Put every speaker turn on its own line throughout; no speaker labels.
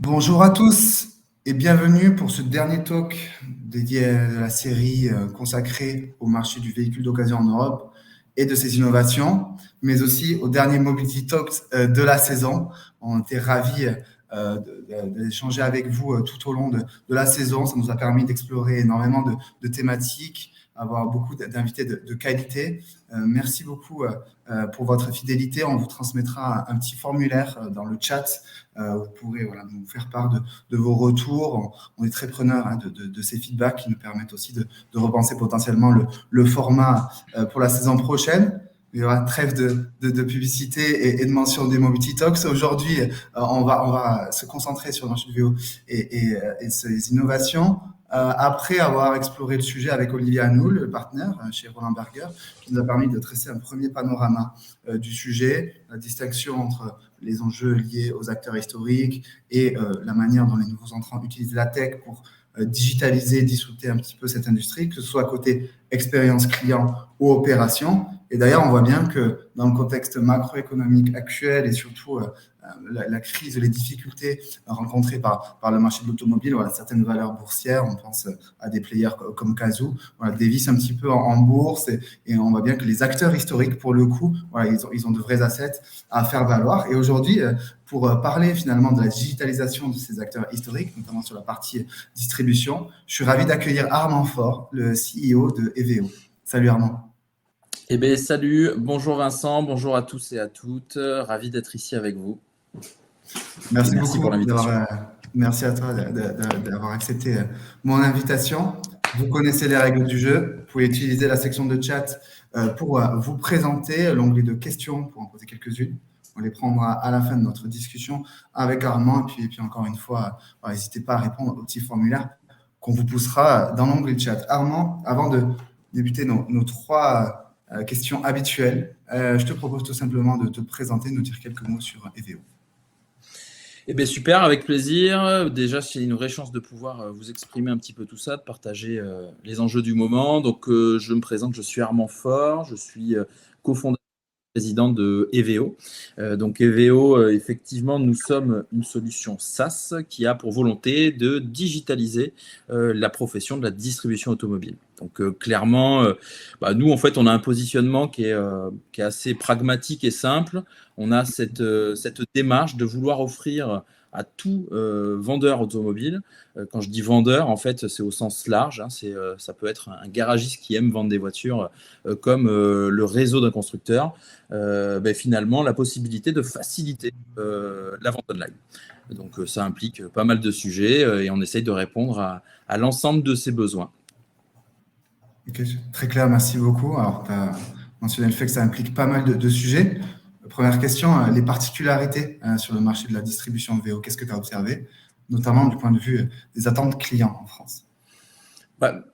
Bonjour à tous et bienvenue pour ce dernier talk dédié à la série consacrée au marché du véhicule d'occasion en Europe et de ses innovations, mais aussi au dernier Mobility Talks de la saison. On était ravis d'échanger avec vous tout au long de la saison. Ça nous a permis d'explorer énormément de thématiques, avoir beaucoup d'invités de qualité. Merci beaucoup pour votre fidélité. On vous transmettra un petit formulaire dans le chat. Vous pourrez nous faire part de vos retours. On est très preneurs de ces feedbacks qui nous permettent aussi de repenser potentiellement le format pour la saison prochaine. Il y aura trêve de publicité et de mention des Mobility Talks. Aujourd'hui, on va se concentrer sur le marché du VO et ses innovations. Après avoir exploré le sujet avec Olivier Hanoul, le partenaire chez Roland Berger, qui nous a permis de dresser un premier panorama du sujet, la distinction entre les enjeux liés aux acteurs historiques et la manière dont les nouveaux entrants utilisent la tech pour digitaliser, disrupter un petit peu cette industrie, que ce soit côté expérience client ou opération. Et d'ailleurs, on voit bien que dans le contexte macroéconomique actuel et surtout la crise, les difficultés rencontrées par le marché de l'automobile, certaines valeurs boursières, on pense à des players comme Cazoo, dévissent un petit peu en bourse et on voit bien que les acteurs historiques, pour le coup, ils ont de vrais assets à faire valoir. Et aujourd'hui, pour parler finalement de la digitalisation de ces acteurs historiques, notamment sur la partie distribution, je suis ravi d'accueillir Armand Faure, le CEO de EVO. Salut Armand.
Eh bien, salut, bonjour Vincent, bonjour à tous et à toutes, ravi d'être ici avec vous.
Merci beaucoup
pour l'invitation.
Merci à toi d'avoir accepté mon invitation. Vous connaissez les règles du jeu. Vous pouvez utiliser la section de chat pour vous présenter, l'onglet de questions pour en poser quelques-unes. On les prendra à la fin de notre discussion avec Armand. Et puis encore une fois, n'hésitez pas à répondre au petit formulaire qu'on vous poussera dans l'onglet de chat. Armand, avant de débuter nos trois questions habituelles, je te propose tout simplement de te présenter, de nous dire quelques mots sur EVO.
Eh bien, super, avec plaisir. Déjà, c'est une vraie chance de pouvoir vous exprimer un petit peu tout ça, de partager les enjeux du moment. Donc, je me présente, je suis Armand Faure, je suis cofondateur président de EVO. Donc EVO, effectivement, nous sommes une solution SaaS qui a pour volonté de digitaliser la profession de la distribution automobile. Donc clairement, nous, en fait, on a un positionnement qui est assez pragmatique et simple. On a cette démarche de vouloir offrir à tout vendeur automobile. Quand je dis vendeur, en fait, c'est au sens large. Ça peut être un garagiste qui aime vendre des voitures comme le réseau d'un constructeur. Finalement, la possibilité de faciliter la vente online. Donc, ça implique pas mal de sujets et on essaye de répondre à l'ensemble de ces besoins.
Ok, très clair, merci beaucoup. Alors, tu as mentionné le fait que ça implique pas mal de sujets. Première question, les particularités sur le marché de la distribution de VO, qu'est-ce que tu as observé, notamment du point de vue des attentes clients en France?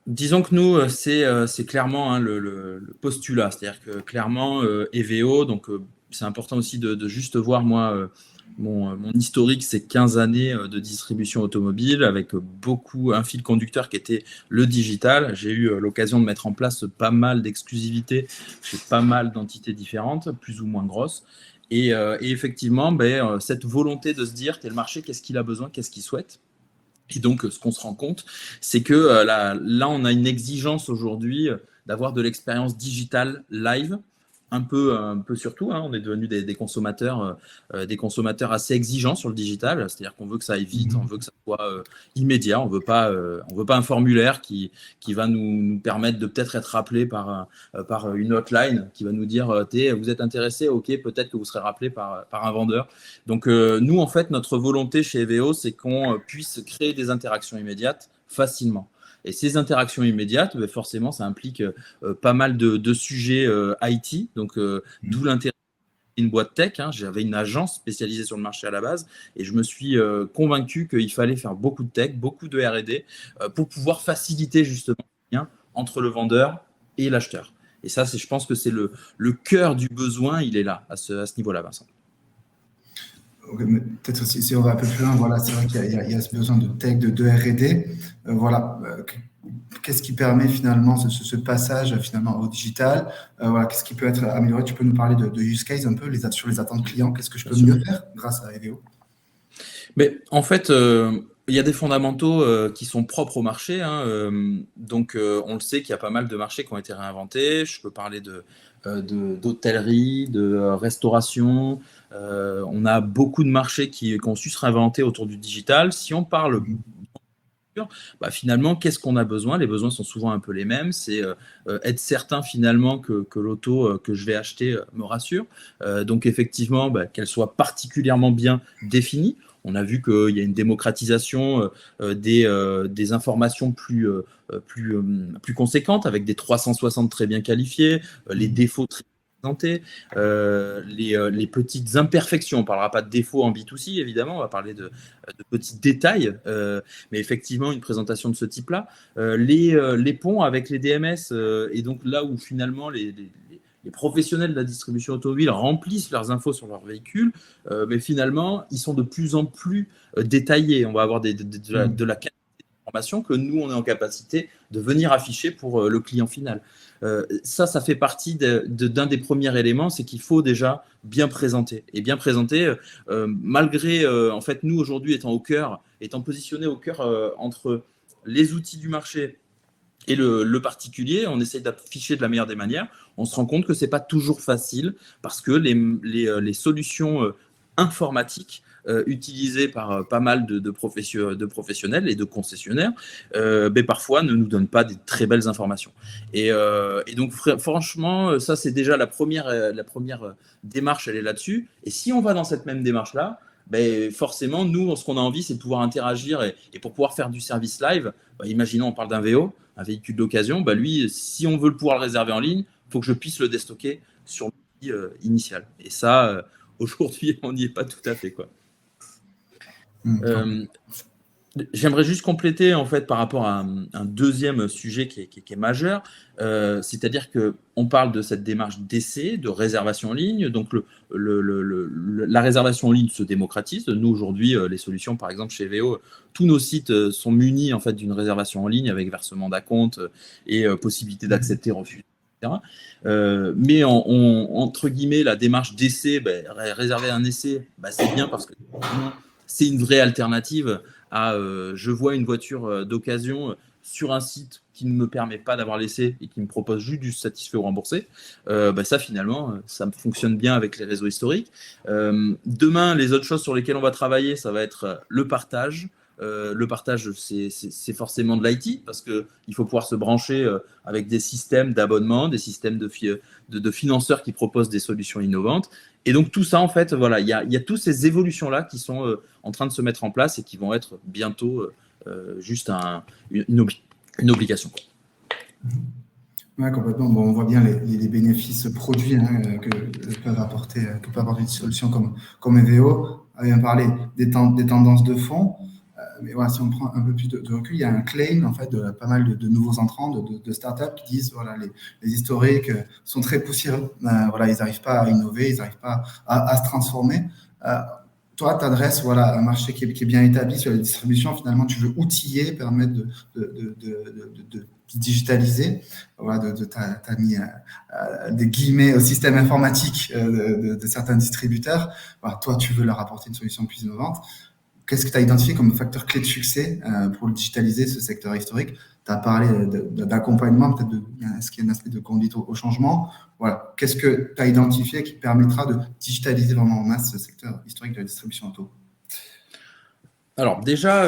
Disons que nous, c'est clairement le postulat. C'est-à-dire que clairement, EVO, donc c'est important aussi de juste voir, moi, mon historique, c'est 15 années de distribution automobile avec un fil conducteur qui était le digital. J'ai eu l'occasion de mettre en place pas mal d'exclusivités chez pas mal d'entités différentes, plus ou moins grosses. Et effectivement, cette volonté de se dire quel marché, qu'est-ce qu'il a besoin, qu'est-ce qu'il souhaite. Et donc, ce qu'on se rend compte, c'est que là, on a une exigence aujourd'hui d'avoir de l'expérience digitale live, un peu surtout. On est devenus des consommateurs assez exigeants sur le digital, c'est-à-dire qu'on veut que ça aille vite, on veut que ça soit immédiat, on veut pas un formulaire qui va nous permettre de peut-être être rappelé par une hotline qui va nous dire vous êtes intéressé, ok, peut-être que vous serez rappelé par un vendeur. Donc nous, en fait, notre volonté chez EVO, c'est qu'on puisse créer des interactions immédiates facilement. Et ces interactions immédiates, forcément, ça implique pas mal de sujets IT, donc d'où l'intérêt d'une boîte tech. J'avais une agence spécialisée sur le marché à la base et je me suis convaincu qu'il fallait faire beaucoup de tech, beaucoup de R&D pour pouvoir faciliter justement le lien entre le vendeur et l'acheteur. Et ça, je pense que c'est le cœur du besoin, il est là, à ce niveau-là, Vincent.
Peut-être aussi, si on va un peu plus loin, c'est vrai qu'il y a ce besoin de tech, de R&D. Qu'est-ce qui permet finalement ce passage finalement au digital? Qu'est-ce qui peut être amélioré? Tu peux nous parler de use case un peu, sur les attentes clients. Qu'est-ce que je peux mieux faire grâce à EVO?
Mais en fait, il y a des fondamentaux qui sont propres au marché, hein, donc on le sait qu'il y a pas mal de marchés qui ont été réinventés. Je peux parler d'hôtellerie, de restauration. On a beaucoup de marchés qui ont su se réinventer autour du digital. Si on parle finalement, qu'est-ce qu'on a besoin? Les besoins sont souvent un peu les mêmes. C'est être certain finalement que l'auto que je vais acheter me rassure. Donc effectivement, qu'elle soit particulièrement bien définie. On a vu qu'il y a une démocratisation des informations plus conséquentes, avec des 360 très bien qualifiés, les défauts très présentés, les petites imperfections. On ne parlera pas de défauts en B2C, évidemment, on va parler de petits détails, mais effectivement, une présentation de ce type-là. Les ponts avec les DMS, et donc là où finalement les professionnels de la distribution automobile remplissent leurs infos sur leur véhicule, mais finalement, ils sont de plus en plus détaillés. On va avoir de la qualité d'information que nous, on est en capacité de venir afficher pour le client final. Ça fait partie d'un des premiers éléments, c'est qu'il faut déjà bien présenter. Et bien présenter, malgré, en fait, nous, aujourd'hui, étant positionnés au cœur entre les outils du marché et le particulier, on essaye d'afficher de la meilleure des manières. On se rend compte que ce n'est pas toujours facile parce que les solutions informatiques utilisées par pas mal de professionnels et de concessionnaires, parfois ne nous donnent pas des très belles informations. Et donc, franchement, ça, c'est déjà la première démarche, elle est là-dessus. Et si on va dans cette même démarche-là, forcément, nous, ce qu'on a envie, c'est de pouvoir interagir et pour pouvoir faire du service live, imaginons, on parle d'un VO, un véhicule d'occasion, lui, si on veut pouvoir le réserver en ligne, il faut que je puisse le déstocker sur l'outil initial. Et ça, aujourd'hui, on n'y est pas tout à fait, quoi. J'aimerais juste compléter en fait par rapport à un deuxième sujet qui est majeur, c'est-à-dire qu'on parle de cette démarche d'essai, de réservation en ligne. Donc la réservation en ligne se démocratise. Nous aujourd'hui, les solutions, par exemple chez VO, tous nos sites sont munis en fait d'une réservation en ligne avec versement d'acompte et possibilité d'accepter, refuser, etc. Mais entre guillemets, la démarche d'essai, réserver un essai, c'est bien parce que c'est une vraie alternative à je vois une voiture d'occasion sur un site qui ne me permet pas d'avoir l'essai et qui me propose juste du satisfait ou remboursé. Ça, finalement, ça fonctionne bien avec les réseaux historiques. Demain, les autres choses sur lesquelles on va travailler, ça va être le partage. Le partage, c'est forcément de l'IT parce qu'il faut pouvoir se brancher avec des systèmes d'abonnement, des systèmes de financeurs qui proposent des solutions innovantes. Et donc, tout ça, en fait, voilà, il y a toutes ces évolutions-là qui sont en train de se mettre en place et qui vont être bientôt juste une obligation.
Oui, complètement. Bon, on voit bien les bénéfices produits que peut apporter une solution comme EVO. On vient parler des tendances de fond. Mais voilà, si on prend un peu plus de recul, il y a un claim en fait de pas mal de nouveaux entrants, de startups qui disent voilà les historiques sont très poussiéreux. Voilà, ils n'arrivent pas à innover, ils n'arrivent pas à se transformer. Toi, tu adresses voilà un marché qui est bien établi sur la distribution. Finalement, tu veux outiller, permettre de digitaliser. Voilà, t'as mis des guillemets au système informatique de certains distributeurs. Voilà, toi, tu veux leur apporter une solution plus innovante. Qu'est-ce que tu as identifié comme facteur clé de succès pour le digitaliser, ce secteur historique? Tu as parlé d'accompagnement, peut-être est-ce qu'il y a un aspect de conduite au changement? Voilà. Qu'est-ce que tu as identifié qui permettra de digitaliser vraiment en masse ce secteur historique de la distribution auto?
Alors déjà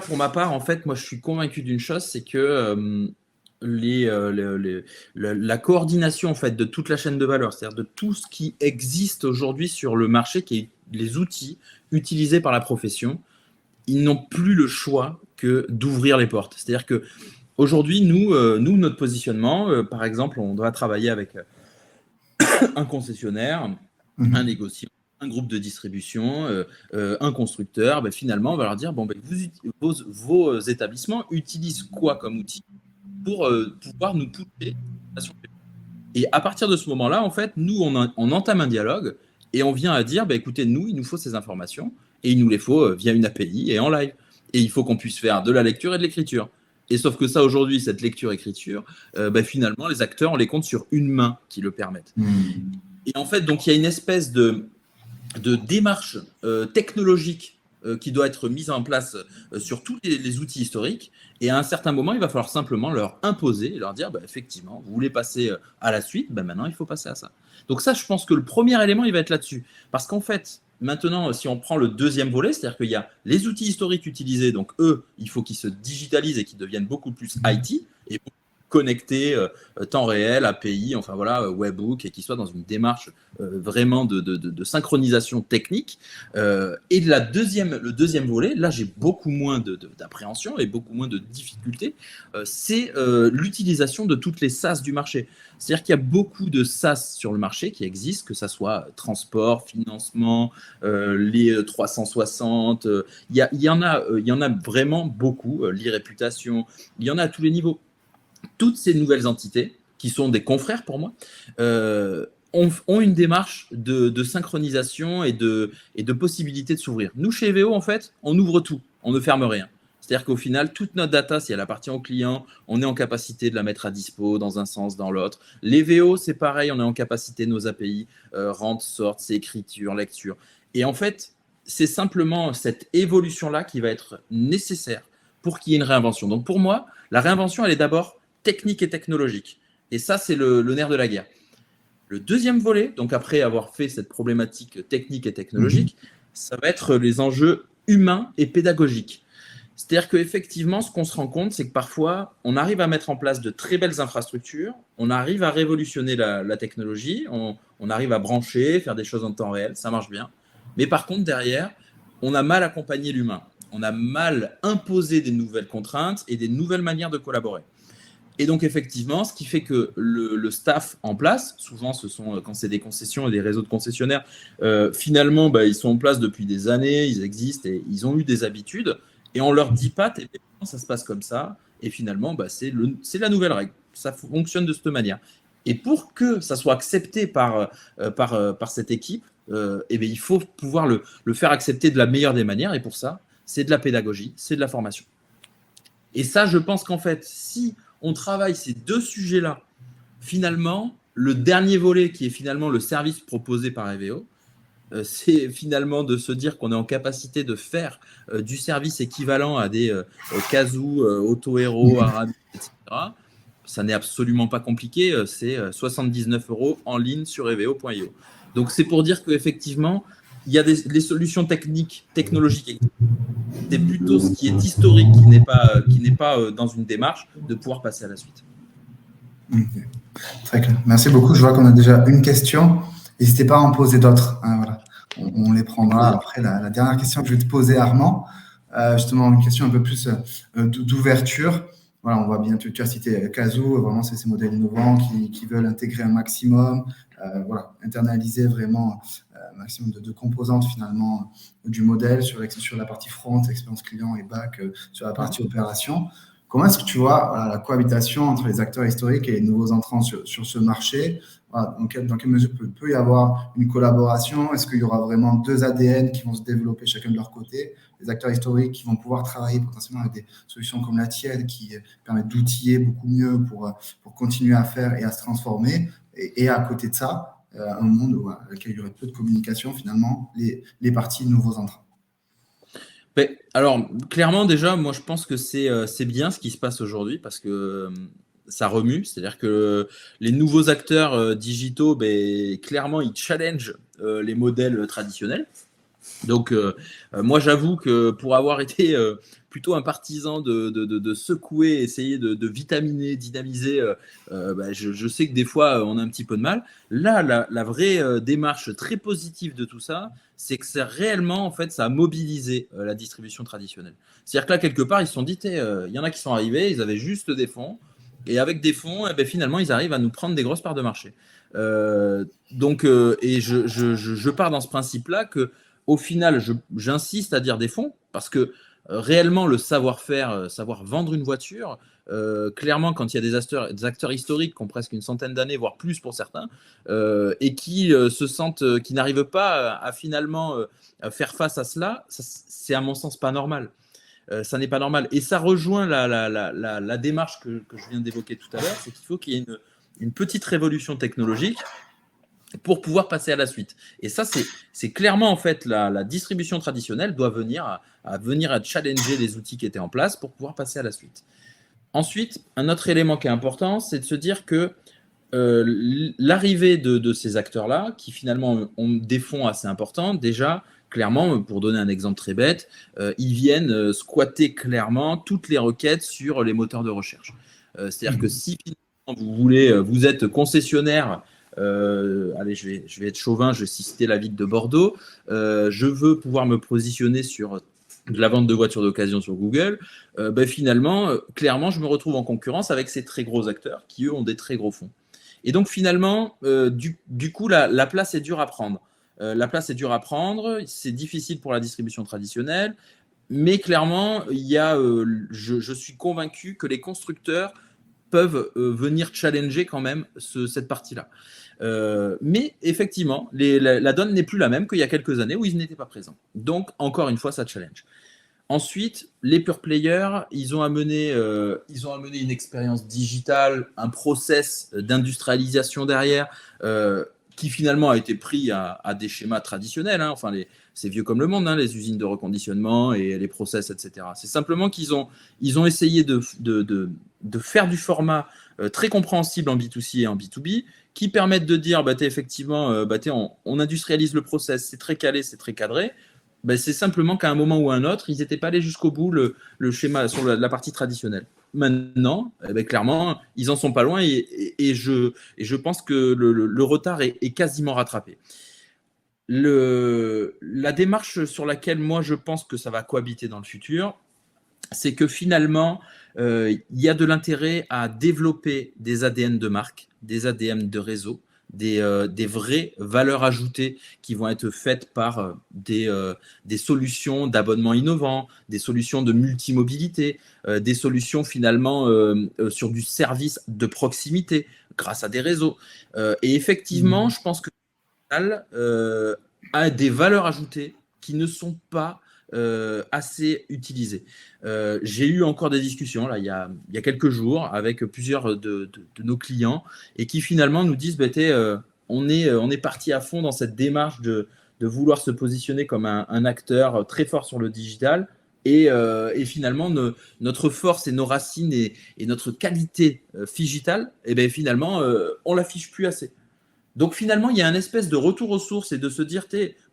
pour ma part, en fait, moi je suis convaincu d'une chose, c'est que la coordination en fait de toute la chaîne de valeur, c'est-à-dire de tout ce qui existe aujourd'hui sur le marché, qui est les outils utilisés par la profession, ils n'ont plus le choix que d'ouvrir les portes. C'est-à-dire que aujourd'hui, nous, notre positionnement, par exemple, on doit travailler avec un concessionnaire, un négociant, un groupe de distribution, un constructeur. Finalement, on va leur dire vos établissements utilisent quoi comme outil pour pouvoir nous pousser. Et à partir de ce moment-là, en fait, nous, on entame un dialogue et on vient à dire, écoutez, nous, il nous faut ces informations et il nous les faut via une API et en live. Et il faut qu'on puisse faire de la lecture et de l'écriture. Et sauf que ça, aujourd'hui, cette lecture-écriture, finalement, les acteurs, on les compte sur une main qui le permettent. Et en fait, donc, il y a une espèce de de démarche technologique qui doit être mise en place sur tous les outils historiques. Et à un certain moment, il va falloir simplement leur imposer et leur dire, effectivement, vous voulez passer à la suite, maintenant, il faut passer à ça. Donc ça, je pense que le premier élément, il va être là-dessus. Parce qu'en fait, maintenant, si on prend le deuxième volet, c'est-à-dire qu'il y a les outils historiques utilisés, donc eux, il faut qu'ils se digitalisent et qu'ils deviennent beaucoup plus IT et connectés, temps réel, API, enfin voilà, webhook, et qui soit dans une démarche vraiment de synchronisation technique. Et le deuxième volet, là j'ai beaucoup moins d'appréhension et beaucoup moins de difficultés, c'est l'utilisation de toutes les SaaS du marché. C'est-à-dire qu'il y a beaucoup de SaaS sur le marché qui existent, que ça soit transport, financement, les 360, il y en a vraiment beaucoup, l'e-réputation, il y en a à tous les niveaux. Toutes ces nouvelles entités, qui sont des confrères pour moi, ont une démarche de synchronisation et de possibilité de s'ouvrir. Nous, chez EVO, en fait, on ouvre tout, on ne ferme rien. C'est-à-dire qu'au final, toute notre data, si elle appartient au client, on est en capacité de la mettre à dispo dans un sens, dans l'autre. Les VO, c'est pareil, on est en capacité, nos API, rentrent, sortent, c'est écriture, lecture. Et en fait, c'est simplement cette évolution-là qui va être nécessaire pour qu'il y ait une réinvention. Donc pour moi, la réinvention, elle est d'abord technique et technologique. Et ça, c'est le nerf de la guerre. Le deuxième volet, donc après avoir fait cette problématique technique et technologique, ça va être les enjeux humains et pédagogiques. C'est-à-dire qu'effectivement, ce qu'on se rend compte, c'est que parfois, on arrive à mettre en place de très belles infrastructures, on arrive à révolutionner la technologie, on arrive à brancher, faire des choses en temps réel, ça marche bien. Mais par contre, derrière, on a mal accompagné l'humain. On a mal imposé des nouvelles contraintes et des nouvelles manières de collaborer. Et donc, effectivement, ce qui fait que le staff en place, souvent, quand c'est des concessions et des réseaux de concessionnaires, finalement, ils sont en place depuis des années, ils existent et ils ont eu des habitudes. Et on ne leur dit pas, ça se passe comme ça. Et finalement, c'est la nouvelle règle. Ça fonctionne de cette manière. Et pour que ça soit accepté par cette équipe, il faut pouvoir le faire accepter de la meilleure des manières. Et pour ça, c'est de la pédagogie, c'est de la formation. Et ça, je pense qu'en fait, si on travaille ces deux sujets-là, finalement, le dernier volet qui est finalement le service proposé par EVO, c'est finalement de se dire qu'on est en capacité de faire du service équivalent à des Kazoo, Autohero, Aramis, etc. Ça n'est absolument pas compliqué, c'est 79 € en ligne sur evo.io. Donc c'est pour dire qu'effectivement, il y a les solutions technologiques. C'est plutôt ce qui est historique, qui n'est pas dans une démarche, de pouvoir passer à la suite.
Okay. Très clair. Merci beaucoup. Je vois qu'on a déjà une question. N'hésitez pas à en poser d'autres. Voilà. On les prendra après. La dernière question que je vais te poser, Armand, justement une question un peu plus d'ouverture. Voilà, on voit bien, tu as cité Kazoo, vraiment c'est ces modèles innovants qui veulent intégrer un maximum, internaliser vraiment un maximum de composantes finalement du modèle sur la partie front, expérience client et back, sur la partie opération. Comment est-ce que tu vois la cohabitation entre les acteurs historiques et les nouveaux entrants sur ce marché? Dans quelle mesure peut y avoir une collaboration? Est-ce qu'il y aura vraiment deux ADN qui vont se développer chacun de leur côté? Les acteurs historiques qui vont pouvoir travailler potentiellement avec des solutions comme la tienne qui permettent d'outiller beaucoup mieux pour continuer à faire et à se transformer. Et à côté de ça, un monde dans lequel il y aurait peu de communication, finalement, les parties nouveaux entrants.
Alors, clairement, déjà, moi, je pense que c'est bien ce qui se passe aujourd'hui parce que ça remue. C'est-à-dire que les nouveaux acteurs digitaux, clairement, ils challengent les modèles traditionnels. Donc, moi, j'avoue que pour avoir été plutôt un partisan de secouer, essayer de vitaminer, dynamiser, je sais que des fois, on a un petit peu de mal. Là, la vraie démarche très positive de tout ça, c'est que c'est réellement, en fait, ça a mobilisé la distribution traditionnelle. C'est-à-dire que là, quelque part, ils se sont dit, il y en a qui sont arrivés, ils avaient juste des fonds, et avec des fonds, finalement, ils arrivent à nous prendre des grosses parts de marché. Et je pars dans ce principe-là que au final, j'insiste à dire des fonds parce que réellement, le savoir-faire, savoir vendre une voiture, clairement, quand il y a des acteurs historiques qui ont presque une centaine d'années, voire plus pour certains, et qui se sentent, qui n'arrivent pas à finalement faire face à cela, c'est à mon sens pas normal. Ça n'est pas normal. Et ça rejoint la démarche que je viens d'évoquer tout à l'heure, c'est qu'il faut qu'il y ait une petite révolution technologique pour pouvoir passer à la suite. Et ça, c'est clairement, en fait, la distribution traditionnelle doit venir à challenger les outils qui étaient en place pour pouvoir passer à la suite. Ensuite, un autre élément qui est important, c'est de se dire que l'arrivée de ces acteurs-là, qui finalement ont des fonds assez importants, déjà, clairement, pour donner un exemple très bête, ils viennent squatter clairement toutes les requêtes sur les moteurs de recherche. C'est-à-dire que si vous êtes concessionnaire, allez, je vais être chauvin, je vais citer la ville de Bordeaux, je veux pouvoir me positionner sur de la vente de voitures d'occasion sur Google, finalement, clairement, je me retrouve en concurrence avec ces très gros acteurs qui, eux, ont des très gros fonds. Et donc, finalement, du coup, la place est dure à prendre. C'est difficile pour la distribution traditionnelle, mais clairement, je suis convaincu que les constructeurs peuvent venir challenger quand même cette partie-là. Mais effectivement, la donne n'est plus la même qu'il y a quelques années où ils n'étaient pas présents. Donc, encore une fois, ça challenge. Ensuite, les pure players, ils ont amené une expérience digitale, un process d'industrialisation derrière, qui finalement a été pris à des schémas traditionnels. Hein. Enfin, c'est vieux comme le monde, hein, les usines de reconditionnement et les process, etc. C'est simplement qu'ils ont essayé de faire du format très compréhensible en B2C et en B2B, qui permettent de dire, effectivement, on industrialise le process, c'est très calé, c'est très cadré. C'est simplement qu'à un moment ou à un autre, ils n'étaient pas allés jusqu'au bout le schéma sur la partie traditionnelle. Maintenant, clairement, ils en sont pas loin et je pense que le retard est quasiment rattrapé. La démarche sur laquelle moi je pense que ça va cohabiter dans le futur, c'est que finalement, il y a de l'intérêt à développer des ADN de marque, des ADN de réseau, des vraies valeurs ajoutées qui vont être faites par des solutions d'abonnement innovants, des solutions de multimobilité, des solutions finalement sur du service de proximité grâce à des réseaux. Et effectivement, je pense que a des valeurs ajoutées qui ne sont pas assez utilisées. J'ai eu encore des discussions là, il y a quelques jours avec plusieurs de nos clients et qui finalement nous disent on est parti à fond dans cette démarche de vouloir se positionner comme un acteur très fort sur le digital et finalement notre force et nos racines et notre qualité digitale, finalement on l'affiche plus assez. Donc finalement, il y a un espèce de retour aux sources et de se dire,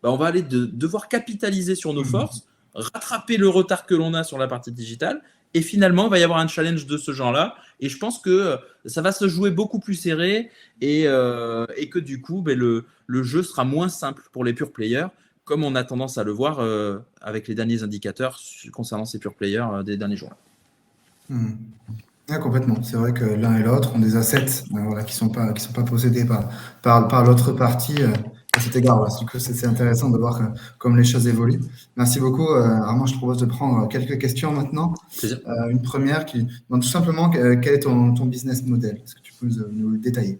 on va aller devoir capitaliser sur nos forces, rattraper le retard que l'on a sur la partie digitale, et finalement, il va y avoir un challenge de ce genre-là. Et je pense que ça va se jouer beaucoup plus serré et que du coup, le jeu sera moins simple pour les pure players, comme on a tendance à le voir avec les derniers indicateurs concernant ces pure players des derniers jours.
Ouais, complètement. C'est vrai que l'un et l'autre ont des assets qui sont pas possédés par l'autre partie à cet égard. Du coup, c'est intéressant de voir comme les choses évoluent. Merci beaucoup. Armand, je te propose de prendre quelques questions maintenant. Une première qui demande tout simplement quel est ton business model. Est-ce que tu peux nous le détailler?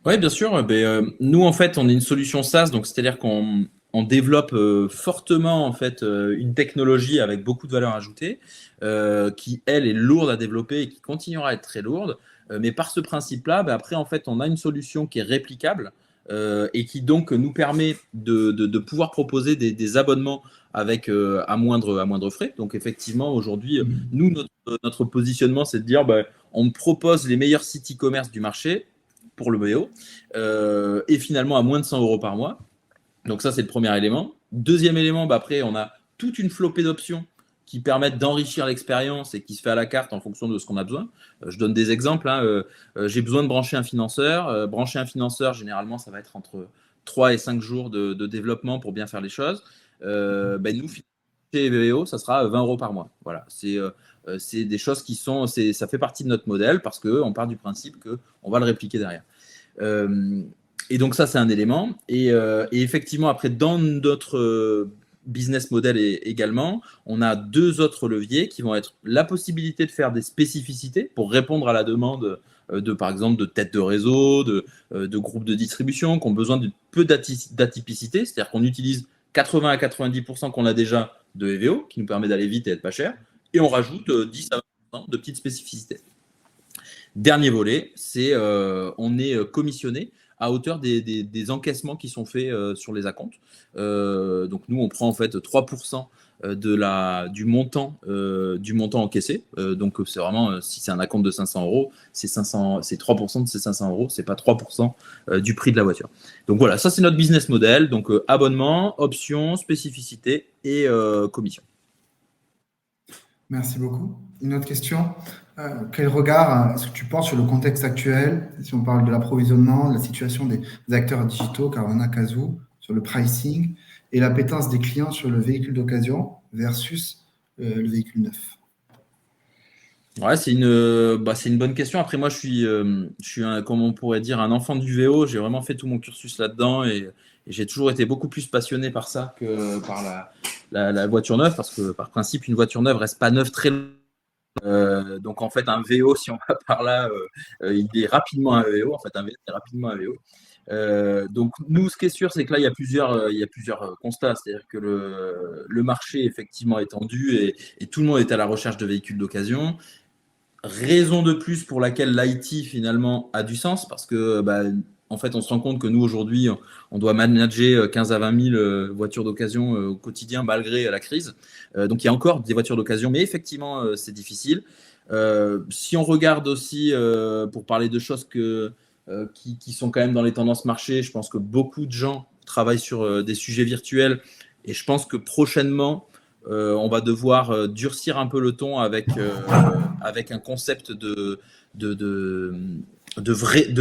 Oui, bien sûr. Nous, en fait, on est une solution SaaS, donc c'est-à-dire qu'on développe fortement en fait une technologie avec beaucoup de valeur ajoutée qui, elle, est lourde à développer et qui continuera à être très lourde. Mais par ce principe-là, après, en fait, on a une solution qui est réplicable et qui donc nous permet de pouvoir proposer des abonnements avec à moindre frais. Donc, effectivement, aujourd'hui, nous, notre positionnement, c'est de dire on propose les meilleurs sites e-commerce du marché pour le VO, et finalement à moins de 100 € par mois. Donc ça, c'est le premier élément. Deuxième élément, après, on a toute une flopée d'options qui permettent d'enrichir l'expérience et qui se fait à la carte en fonction de ce qu'on a besoin. Je donne des exemples. J'ai besoin de brancher un financeur. Brancher un financeur, généralement, ça va être entre 3 et 5 jours de développement pour bien faire les choses. Nous, chez VO, ça sera 20 € par mois. Voilà, c'est des choses qui sont, ça fait partie de notre modèle parce qu'on part du principe qu'on va le répliquer derrière. Et donc ça, c'est un élément. Et effectivement, après, dans notre business model également, on a deux autres leviers qui vont être la possibilité de faire des spécificités pour répondre à la demande par exemple, de têtes de réseau, de groupes de distribution qui ont besoin de peu d'atypicité, c'est-à-dire qu'on utilise 80 à 90% qu'on a déjà de EVO, qui nous permet d'aller vite et être pas cher, et on rajoute 10 à 20% de petites spécificités. Dernier volet, c'est on est commissionné à hauteur des encaissements qui sont faits sur les acomptes. Donc nous, on prend en fait 3% du montant encaissé. Donc c'est vraiment, si c'est un acompte de 500 euros, c'est 3% de ces 500 euros, c'est pas 3% du prix de la voiture. Donc voilà, ça c'est notre business model. Donc abonnement, options, spécificité et commission.
Merci beaucoup. Une autre question. Quel regard est-ce que tu portes sur le contexte actuel, si on parle de l'approvisionnement, de la situation des acteurs digitaux, Carvana, Cazoo, sur le pricing et l'appétence des clients sur le véhicule d'occasion versus le véhicule neuf?
Ouais, c'est une bonne question. Après, moi, je suis comment on pourrait dire, un enfant du VO. J'ai vraiment fait tout mon cursus là-dedans et j'ai toujours été beaucoup plus passionné par ça que par la voiture neuve, parce que par principe, une voiture neuve reste pas neuve très longtemps. Donc en fait, un VO, si on va par là, il est rapidement un VO. En fait, un VO est rapidement un VO. Donc nous, ce qui est sûr, c'est que là, il y a plusieurs constats. C'est-à-dire que le marché effectivement est tendu et tout le monde est à la recherche de véhicules d'occasion. Raison de plus pour laquelle l'IT finalement a du sens, parce que en fait, on se rend compte que nous aujourd'hui, on doit manager 15 à 20 000 voitures d'occasion au quotidien malgré la crise. Donc il y a encore des voitures d'occasion, mais effectivement, c'est difficile. Si on regarde aussi, pour parler de choses qui sont quand même dans les tendances marché, je pense que beaucoup de gens travaillent sur des sujets virtuels et je pense que prochainement, on va devoir durcir un peu le ton avec un concept de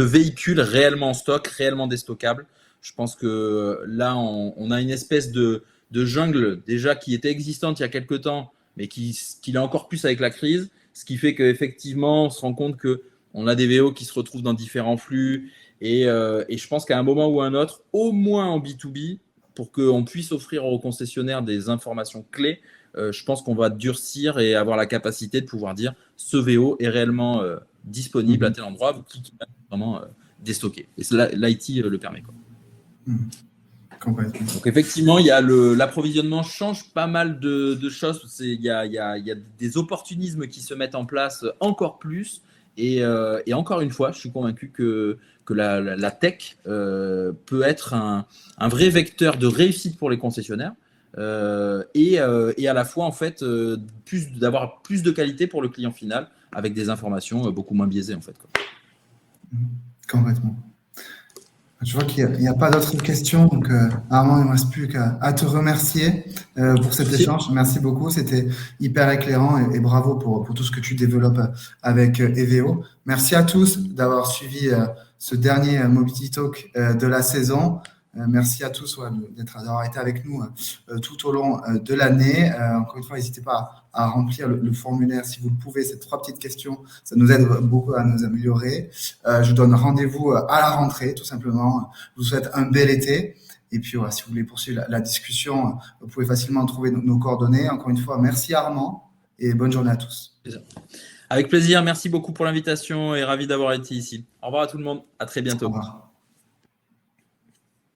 véhicules réellement en stock, réellement déstockables. Je pense que là, on a une espèce de jungle déjà qui était existante il y a quelques temps, mais qui l'est encore plus avec la crise, ce qui fait qu'effectivement, on se rend compte qu'on a des VO qui se retrouvent dans différents flux et je pense qu'à un moment ou à un autre, au moins en B2B, pour qu'on puisse offrir aux concessionnaires des informations clés, je pense qu'on va durcir et avoir la capacité de pouvoir dire ce VO est réellement disponible à tel endroit, vous cliquez vraiment déstocké. Et l'IT le permet, quoi. Donc effectivement, il y a l'approvisionnement change pas mal de choses. Il y a des opportunismes qui se mettent en place encore plus. Et encore une fois, je suis convaincu que la tech peut être un vrai vecteur de réussite pour les concessionnaires et à la fois en fait d'avoir plus de qualité pour le client final avec des informations beaucoup moins biaisées en fait, quoi.
Complètement. Je vois qu'il n'y a pas d'autres questions, donc Armand, il ne me reste plus qu'à te remercier pour cet échange. Merci beaucoup, c'était hyper éclairant et bravo pour tout ce que tu développes avec EVO. Merci à tous d'avoir suivi ce dernier Mobility Talk de la saison. Merci à tous d'avoir été avec nous tout au long de l'année. Encore une fois, n'hésitez pas à remplir le formulaire si vous le pouvez. Ces 3 petites questions, ça nous aide beaucoup à nous améliorer. Je donne rendez-vous à la rentrée, tout simplement. Je vous souhaite un bel été. Et puis, voilà, si vous voulez poursuivre la discussion, vous pouvez facilement trouver nos coordonnées. Encore une fois, merci Armand et bonne journée à tous.
Avec plaisir. Merci beaucoup pour l'invitation et ravi d'avoir été ici. Au revoir à tout le monde. À très bientôt.
Au revoir.